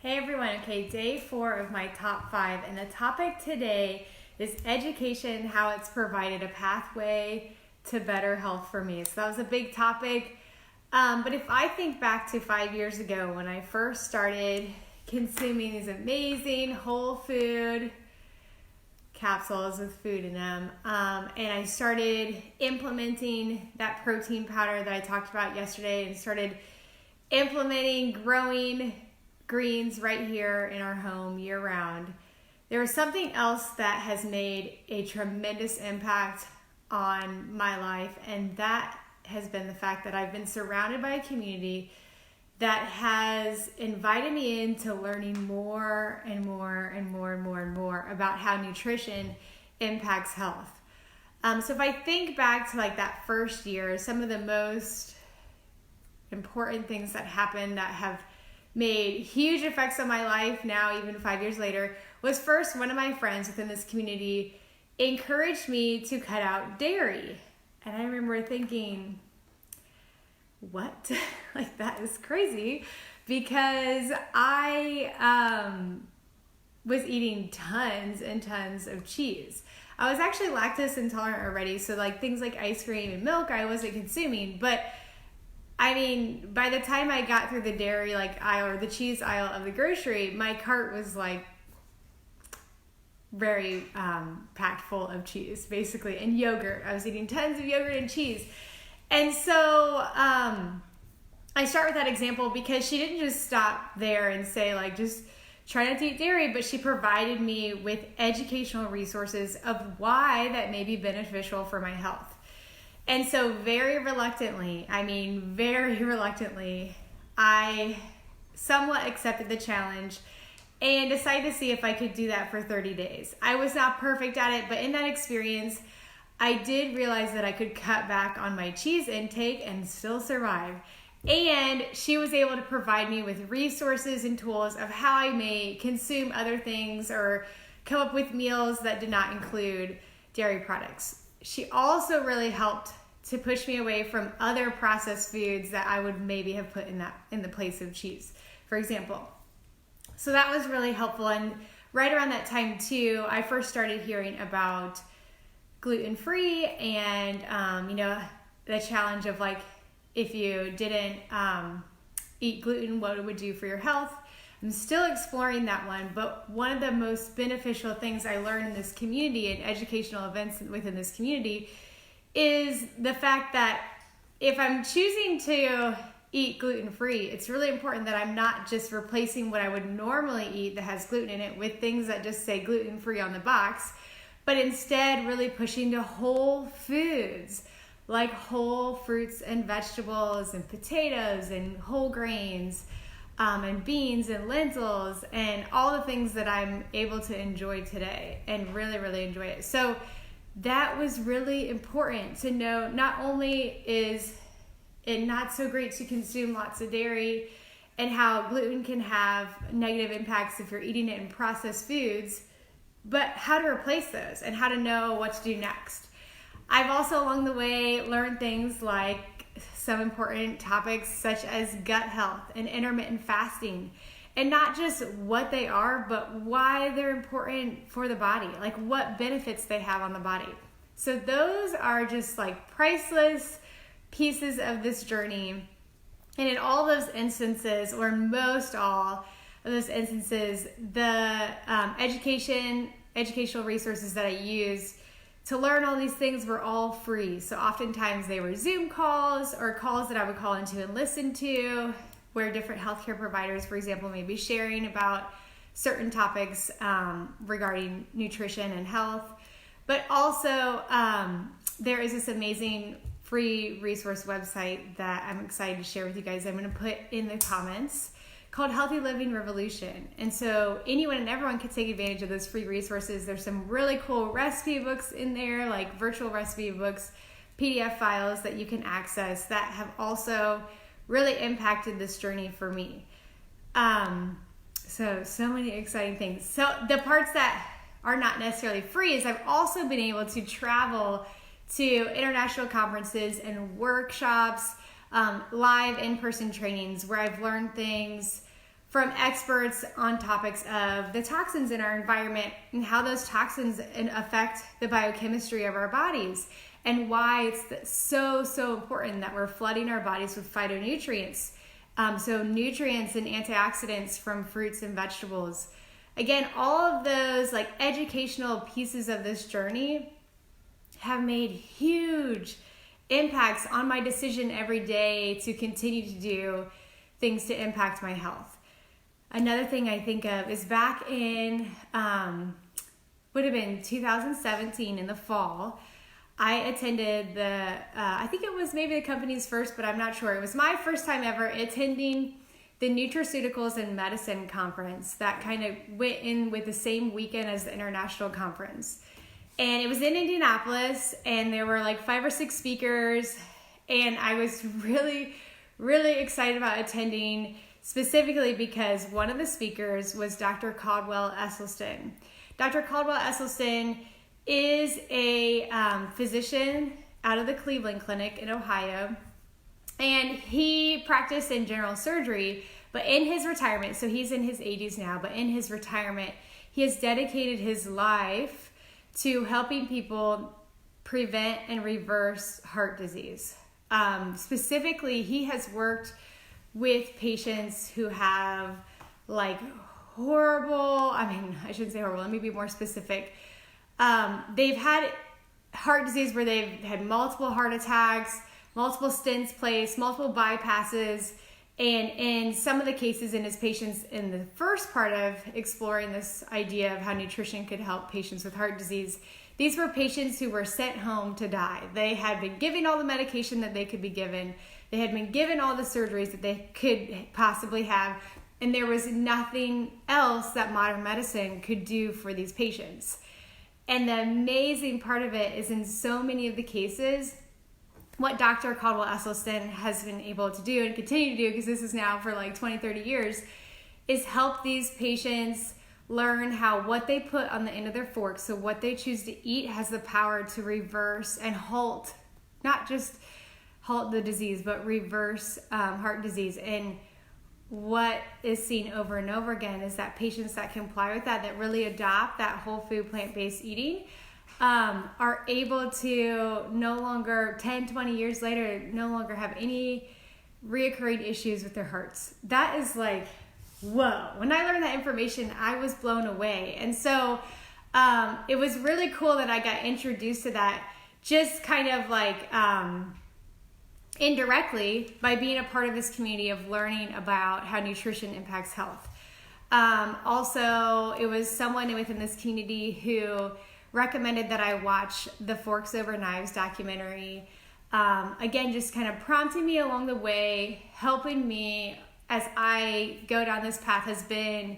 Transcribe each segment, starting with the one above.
Hey everyone, okay, day 4 of my top 5, and the topic today is education, how it's provided a pathway to better health for me. So that was a big topic, but if I think back to 5 years ago when I first started consuming these amazing whole food capsules with food in them, and I started implementing that protein powder that I talked about yesterday and started implementing growing greens right here in our home year round, there was something else that has made a tremendous impact on my life, and that has been the fact that I've been surrounded by a community that has invited me into learning more and more and more and more and more about how nutrition impacts health. So if I think back to like that first year, some of the most important things that happened that have made huge effects on my life now, even 5 years later, was first, one of my friends within this community encouraged me to cut out dairy. And I remember thinking, what? Like, that is crazy, because I was eating tons and tons of cheese. I was actually lactose intolerant already, so like things like ice cream and milk I wasn't consuming, but I mean, by the time I got through the dairy aisle or the cheese aisle of the grocery, my cart was like very packed full of cheese, basically, and yogurt. I was eating tons of yogurt and cheese. And so I start with that example because she didn't just stop there and say like, just try not to eat dairy, but she provided me with educational resources of why that may be beneficial for my health. And so very reluctantly, I somewhat accepted the challenge and decided to see if I could do that for 30 days. I was not perfect at it, but in that experience, I did realize that I could cut back on my cheese intake and still survive. And she was able to provide me with resources and tools of how I may consume other things or come up with meals that did not include dairy products. She also really helped to push me away from other processed foods that I would maybe have put in the place of cheese, for example. So that was really helpful. And right around that time too, I first started hearing about gluten-free and the challenge of like, if you didn't eat gluten, what it would do for your health. I'm still exploring that one, but one of the most beneficial things I learned in this community and educational events within this community is the fact that if I'm choosing to eat gluten-free, it's really important that I'm not just replacing what I would normally eat that has gluten in it with things that just say gluten-free on the box, but instead really pushing to whole foods like whole fruits and vegetables and potatoes and whole grains, and beans and lentils and all the things that I'm able to enjoy today and really, really enjoy it. So that was really important to know. Not only is it not so great to consume lots of dairy and how gluten can have negative impacts if you're eating it in processed foods, but how to replace those and how to know what to do next. I've also along the way learned things like some important topics such as gut health and intermittent fasting, and not just what they are, but why they're important for the body, like what benefits they have on the body. So those are just like priceless pieces of this journey. And in all those instances, or most all of those instances, the educational resources that I used to learn all these things were all free. So oftentimes they were Zoom calls or calls that I would call into and listen to, where different healthcare providers, for example, may be sharing about certain topics regarding nutrition and health. But also there is this amazing free resource website that I'm excited to share with you guys. I'm going to put in the comments, called Healthy Living Revolution. And so anyone and everyone can take advantage of those free resources. There's some really cool recipe books in there, like virtual recipe books, PDF files that you can access that have also really impacted this journey for me. So many exciting things. So the parts that are not necessarily free is I've also been able to travel to international conferences and workshops, live in-person trainings where I've learned things from experts on topics of the toxins in our environment and how those toxins affect the biochemistry of our bodies, and why it's so important that we're flooding our bodies with phytonutrients. So nutrients and antioxidants from fruits and vegetables. Again, all of those like educational pieces of this journey have made huge impacts on my decision every day to continue to do things to impact my health. Another thing I think of is back in, would have been 2017 in the fall, I attended I think it was maybe the company's first, but I'm not sure. It was my first time ever attending the Nutraceuticals and Medicine Conference that kind of went in with the same weekend as the international conference. And it was in Indianapolis, and there were like 5 or 6 speakers, and I was really excited about attending, specifically because one of the speakers was Dr. Caldwell Esselstyn. Dr. Caldwell Esselstyn is a physician out of the Cleveland Clinic in Ohio, and he practiced in general surgery, but in his retirement, so he's in his 80s now, but in his retirement, he has dedicated his life to helping people prevent and reverse heart disease. Specifically, he has worked with patients who have like horrible, I shouldn't say horrible, let me be more specific. They've had heart disease where they've had multiple heart attacks, multiple stents placed, multiple bypasses, and in some of the cases in his patients in the first part of exploring this idea of how nutrition could help patients with heart disease, these were patients who were sent home to die. They had been given all the medication that they could be given. They had been given all the surgeries that they could possibly have, and there was nothing else that modern medicine could do for these patients. And the amazing part of it is in so many of the cases, what Dr. Caldwell Esselstyn has been able to do and continue to do, because this is now for like 20, 30 years, is help these patients learn how what they put on the end of their fork, so what they choose to eat, has the power to reverse and halt, not just halt the disease, but reverse heart disease. And what is seen over and over again is that patients that comply with that really adopt that whole food plant-based eating, are able to no longer, 10, 20 years later, no longer have any reoccurring issues with their hearts. That is like, whoa. When I learned that information, I was blown away. And so it was really cool that I got introduced to that, just kind of like indirectly by being a part of this community of learning about how nutrition impacts health. Also, it was someone within this community who recommended that I watch the Forks Over Knives documentary. Again, just kind of prompting me along the way, helping me as I go down this path has been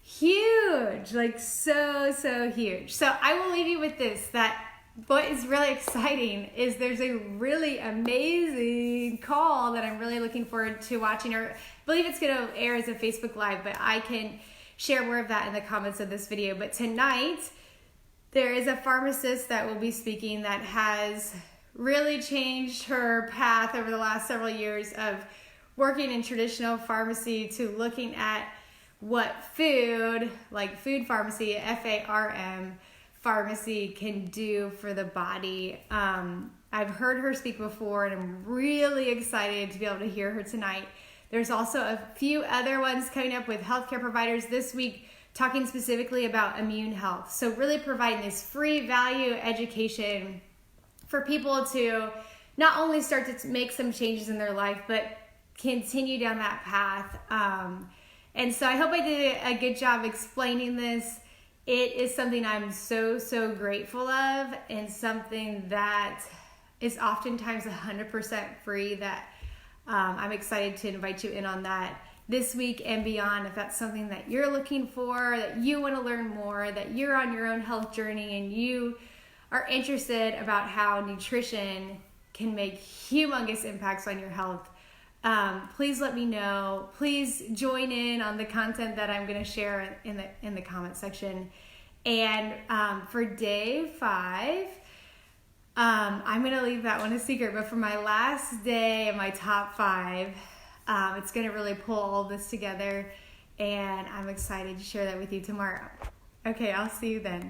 huge, like so huge. So I will leave you with this, that what is really exciting is there's a really amazing call that I'm really looking forward to watching, or I believe it's going to air as a Facebook Live, but I can share more of that in the comments of this video. But tonight, there is a pharmacist that will be speaking that has really changed her path over the last several years of working in traditional pharmacy to looking at what food, like food pharmacy, FARM, pharmacy can do for the body. I've heard her speak before, and I'm really excited to be able to hear her tonight. There's also a few other ones coming up with healthcare providers this week, talking specifically about immune health. So really providing this free value education for people to not only start to make some changes in their life, but continue down that path. And so I hope I did a good job explaining this. It is something I'm so grateful of, and something that is oftentimes 100% free, that I'm excited to invite you in on that this week and beyond. If that's something that you're looking for, that you want to learn more, that you're on your own health journey and you are interested about how nutrition can make humongous impacts on your health, please let me know. Please join in on the content that I'm going to share in the comment section. And for day 5, I'm going to leave that one a secret, but for my last day of my top 5, it's going to really pull all this together. and I'm excited to share that with you tomorrow. Okay, I'll see you then.